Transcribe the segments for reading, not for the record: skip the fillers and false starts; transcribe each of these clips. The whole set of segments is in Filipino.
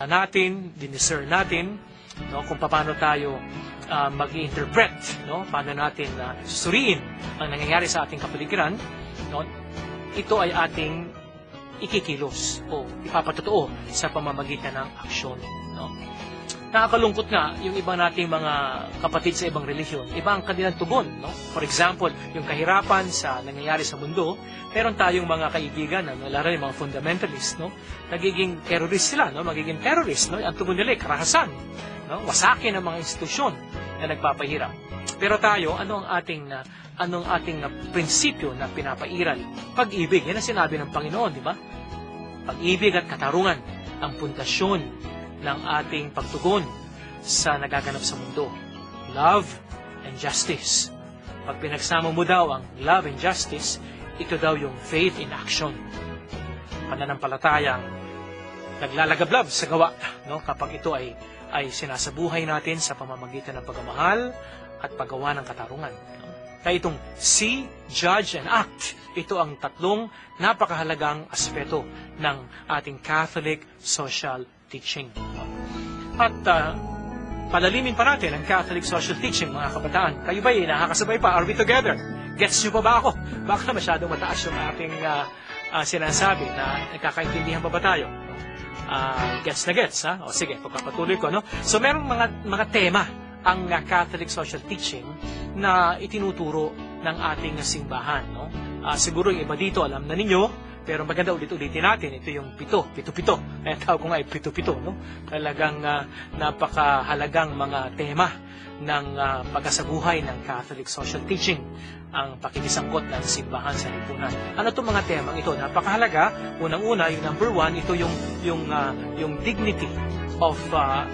natin, diniscern natin, no, kung paano tayo mag-interpret, no, paano natin susuriin ang nangyayari sa ating kapaligiran, no, ito ay ating ikikilos o ipapatotoo sa pamamagitan ng aksyon. No. Nakakalungkot nga yung iba nating mga kapatid sa ibang relihiyon, iba ang kanilang tugon. No? For example, yung kahirapan sa nangyayari sa mundo, meron tayong mga kaibigan, lalo yung mga fundamentalist, no? Nagiging terrorist sila, no? Magiging terrorist, no? Ang tugon nila ay karahasan, no? Wasakin ang mga institusyon na nagpapahirap. Pero tayo, anong ating prinsipyo na pinapairal? Pag-ibig, yan ang sinabi ng Panginoon, di ba? Pag-ibig at katarungan ang pundasyon ng ating pagtugon sa nagaganap sa mundo. Love and justice. Pag pinagsama mo daw ang love and justice, ito daw yung faith in action. Pananampalatayang naglalagablab sa gawa, no? Kapag ito ay sinasabuhay natin sa pamamagitan ng pagmamahal at paggawa ng katarungan. No? Kaya itong see, judge, and act, ito ang tatlong napakahalagang aspeto ng ating Catholic social teaching. At palalimin pa natin ang Catholic social teaching, mga kabataan. Kayo ba nakakasabay pa? Are we together? Gets nyo pa ba ako? Baka masyadong mataas yung ating sinasabi na nakakaintindihan pa ba tayo? Gets na gets, ha? O sige, pagpapatuloy ko, no? So, merong mga tema ang Catholic social teaching na itinuturo ng ating simbahan, no? Siguro yung iba dito, alam na ninyo, pero maganda ulit-ulitin natin. Ito yung pito. Kaya tawag ko nga ay pito-pito, no? Talagang napakahalagang mga tema ng pagkasabuhay ng Catholic social teaching, ang pakikisangkot ng simbahan sa lipunan. Ano itong mga temang ito? Napakahalaga. Unang-una, yung number one, ito yung dignity of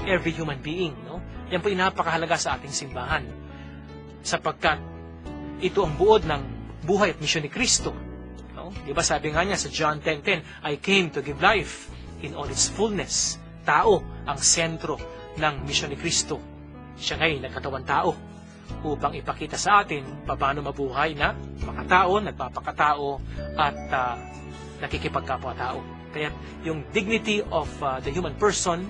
every human being, no? Yan po yung napakahalaga sa ating simbahan. Sapagkat ito ang buod ng buhay at misyon ni Kristo. No? Diba sabi nga niya sa John 10:10, I came to give life in all its fullness. Tao ang sentro ng misyon ni Kristo. Siya nga'y nagkatawang tao upang ipakita sa atin paano mabuhay na makatao, nagpapakatao at nakikipagkapwa-tao. Kaya yung dignity of the human person,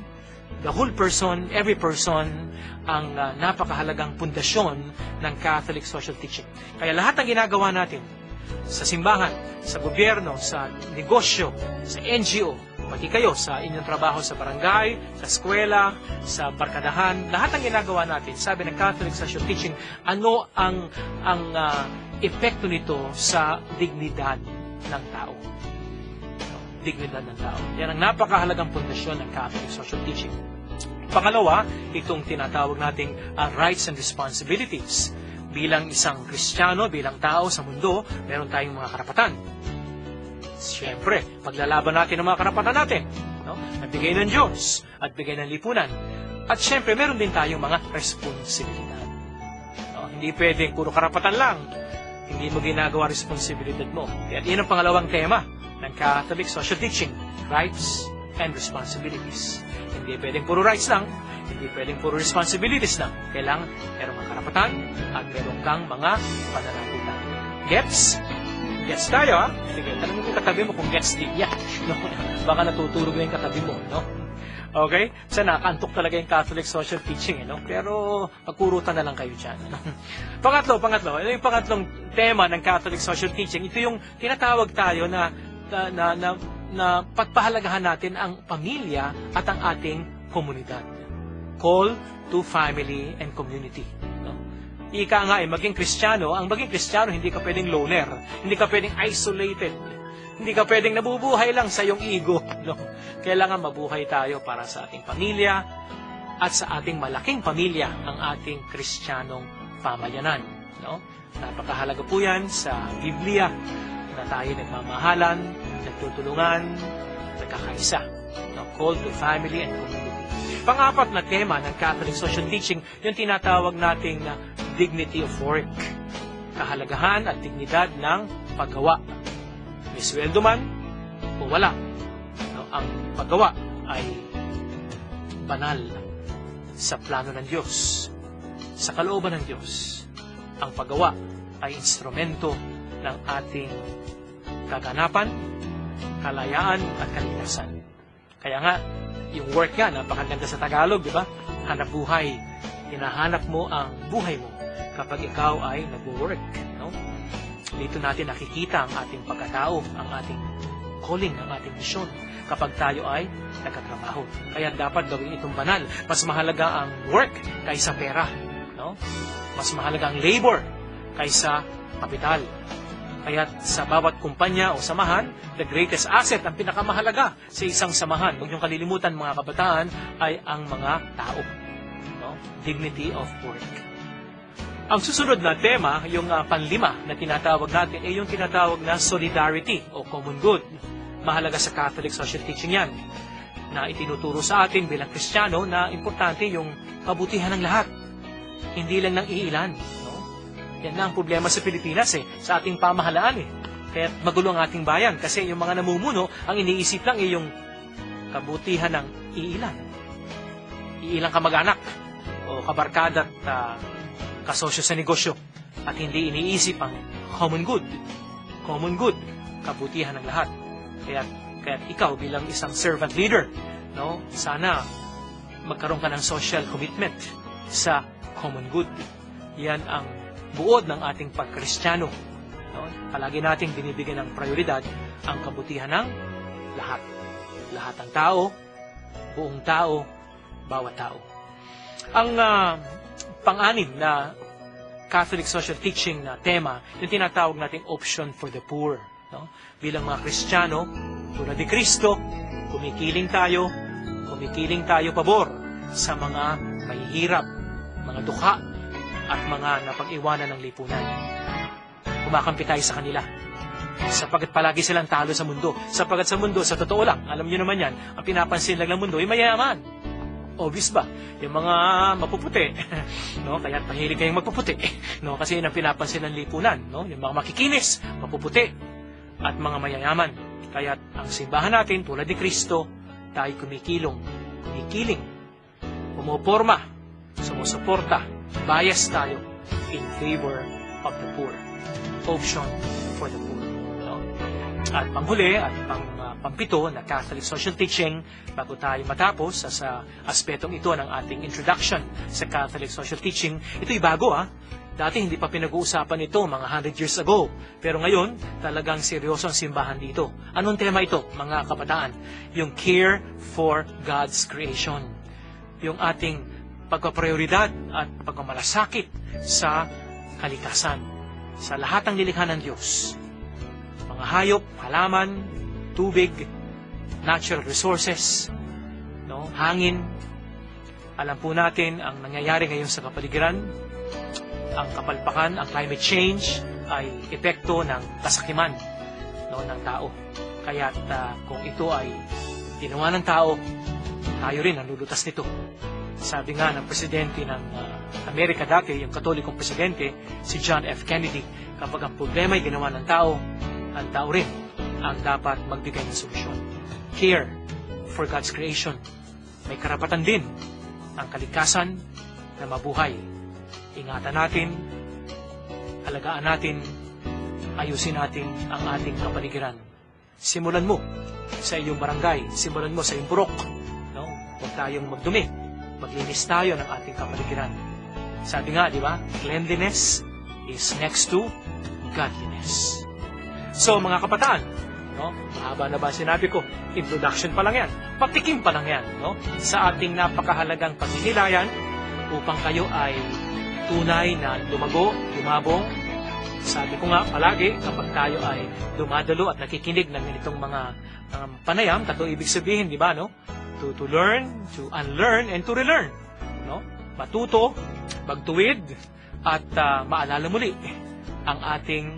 the whole person, every person, ang napakahalagang pundasyon ng Catholic social teaching. Kaya lahat ng ginagawa natin sa simbahan, sa gobyerno, sa negosyo, sa NGO, pati kayo sa inyong trabaho sa barangay, sa eskwela, sa barkadahan, lahat ng ginagawa natin, sabi ng Catholic social teaching, ano ang epekto nito sa dignidad ng tao. Dignidad ng tao. Yan ang napakahalagang pundasyon ng Catholic social teaching. Pangalawa, itong tinatawag nating rights and responsibilities. Bilang isang Kristiyano, bilang tao sa mundo, meron tayong mga karapatan. Siyempre, paglalaban natin ang mga karapatan natin, no? Nagbigay ng Diyos at bigay ng lipunan. At siyempre, meron din tayong mga responsibilidad. No? Hindi pwedeng puro karapatan lang, hindi mo ginagawa responsibilidad mo. At yan ang pangalawang tema ng Catholic social teaching, rights and responsibilities. Hindi pwedeng puro rights lang, hindi pwedeng puro responsibilities lang. Kailangan merong mga karapatan at meron kang mga pananagutan. Gets? Gets tayo, ha? Sige, tanongin mo yung katabi mo kung gets din yan. No? Baka natutulog na yung katabi mo, no? Okay? So, nakaantok talaga yung Catholic social teaching, no? Pero, magkurutan na lang kayo dyan. No? Pangatlo. Ito yung pangatlong tema ng Catholic social teaching. Ito yung tinatawag tayo na pagpahalagahan natin ang pamilya at ang ating komunidad. Call to family and community. No? Ika nga maging Kristiyano, ang maging Kristiyano, hindi ka pwedeng loner, hindi ka pwedeng isolated, hindi ka pwedeng nabubuhay lang sa iyong ego. No? Kailangan mabuhay tayo para sa ating pamilya at sa ating malaking pamilya, ang ating Kristiyanong pamayanan. No? Napakahalaga po yan sa Biblia na tayo nagmamahalan, nagtutulungan, nagkakaisa. No? Call to family and community. Pang-apat na tema ng Catholic social teaching, yung tinatawag nating dignity of work. Kahalagahan at dignidad ng paggawa. May sweldo man o wala. No? Ang paggawa ay banal sa plano ng Diyos. Sa kalooban ng Diyos, ang paggawa ay instrumento ng ating kaganapan, kalayaan at kaligtasan. Kaya nga, Yung work nga, napakaganda sa Tagalog, di ba? Hanap buhay. Hinahanap mo ang buhay mo kapag ikaw ay nag-work. No? Dito natin nakikita ang ating pagkatao, ang ating calling, ang ating mission kapag tayo ay nagkatrabaho. Kaya dapat gawin itong banal. Mas mahalaga ang work kaysa pera. No? Mas mahalaga ang labor kaysa kapital. Kaya sa bawat kumpanya o samahan, the greatest asset, ang pinakamahalaga sa isang samahan, huwag niyong kalilimutan mga kabataan, ay ang mga tao. No? Dignity of work. Ang susunod na tema, yung panlima na tinatawag natin, ay yung tinatawag na solidarity o common good. Mahalaga sa Catholic social teaching yan, na itinuturo sa atin bilang Kristiyano na importante yung kabutihan ng lahat. Hindi lang ng iilan. Yan na ang problema sa Pilipinas sa ating pamahalaan Kaya magulo ang ating bayan kasi yung mga namumuno, ang iniisip lang yung kabutihan ng iilan. Iilang kamag-anak o kabarkada at kasosyo sa negosyo. At hindi iniisip ang common good. Common good, kabutihan ng lahat. Kaya ikaw bilang isang servant leader, no, sana magkaroon ka ng social commitment sa common good. Yan ang buod ng ating pagkristyano. No? Palagi nating binibigyan ng prioridad ang kabutihan ng lahat. Lahat ng tao, buong tao, bawat tao. Ang pang-anim na Catholic social teaching na tema, yung tinatawag nating option for the poor. No? Bilang mga Kristiyano, tulad ni Kristo, kumikiling tayo pabor sa mga mahihirap, mga dukha, at mga napag-iwanan ng lipunan. Kumakampi tayo sa kanila. Sapagkat palagi silang talo sa mundo. Sapagkat sa mundo, sa totoo lang, alam niyo naman yan, ang pinapansin lang ng mundo ay mayayaman. Obvious ba? Yung mga mapuputi, no? Kaya mahilig kayong magpuputi, no? Kasi yun ang pinapansin ng lipunan, no? Yung mga makikinis, mapuputi, at mga mayayaman. Kaya ang simbahan natin, tulad ni Kristo, tayo kumikiling, pumuporma, sumusuporta, bias tayo in favor of the poor. Option for the poor. No? At panghuli at pampito na Catholic social teaching, bago tayo matapos sa aspetong ito ng ating introduction sa Catholic social teaching, ito'y bago Dati hindi pa pinag-uusapan ito mga 100 years ago. Pero ngayon, talagang seryoso ang simbahan dito. Anong tema ito, mga kabataan? Yung care for God's creation. Yung ating pagpaprioridad at pagmamalasakit sa kalikasan, sa lahat ng nilikha ng Diyos. Mga hayop, halaman, tubig, natural resources, no, hangin. Alam po natin ang nangyayari ngayon sa kapaligiran. Ang kapalpakan, ang climate change ay epekto ng kasakiman, no, ng tao. Kaya kung ito ay ginawa ng tao, tayo rin ang lulutas nito. Sabi nga ng presidente ng Amerika dati, yung katolikong presidente, si John F. Kennedy, kapag ang problema ay ginawa ng tao, ang tao rin ang dapat magbigay ng solusyon. Care for God's creation. May karapatan din ang kalikasan na mabuhay. Ingatan natin, alagaan natin, ayusin natin ang ating kapaligiran. Simulan mo sa iyong barangay, simulan mo sa iyong purok. No? Huwag tayong magdumi. Maglinis tayo ng ating kapaligiran. Sabi nga, di ba? Cleanliness is next to godliness. So, mga kabataan, no? Mahaba na ba sinabi ko? Introduction pa lang yan. Patikim pa lang yan, no? Sa ating napakahalagang pagninilayan upang kayo ay tunay na lumabong. Sabi ko nga palagi, kapag tayo ay dumadalo at nakikinig ng ganitong mga panayam, tato ibig sabihin, di ba, no? To learn, to unlearn, and to relearn. No? Matuto, magtuwid, at maalala muli ang ating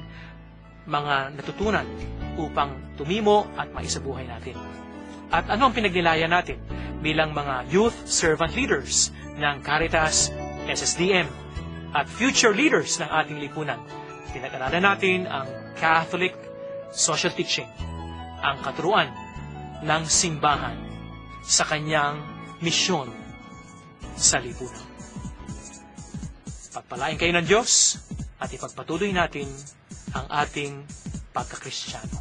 mga natutunan upang tumimo at maisabuhay natin. At ano ang pinagnilayan natin bilang mga youth servant leaders ng Caritas, SSDM, at future leaders ng ating lipunan? Pinag-aralan natin ang Catholic social teaching, ang katuruan ng simbahan sa kanyang misyon sa lipunan. Pagpalain kayo ng Diyos at ipagpatuloy natin ang ating pagkakristyano.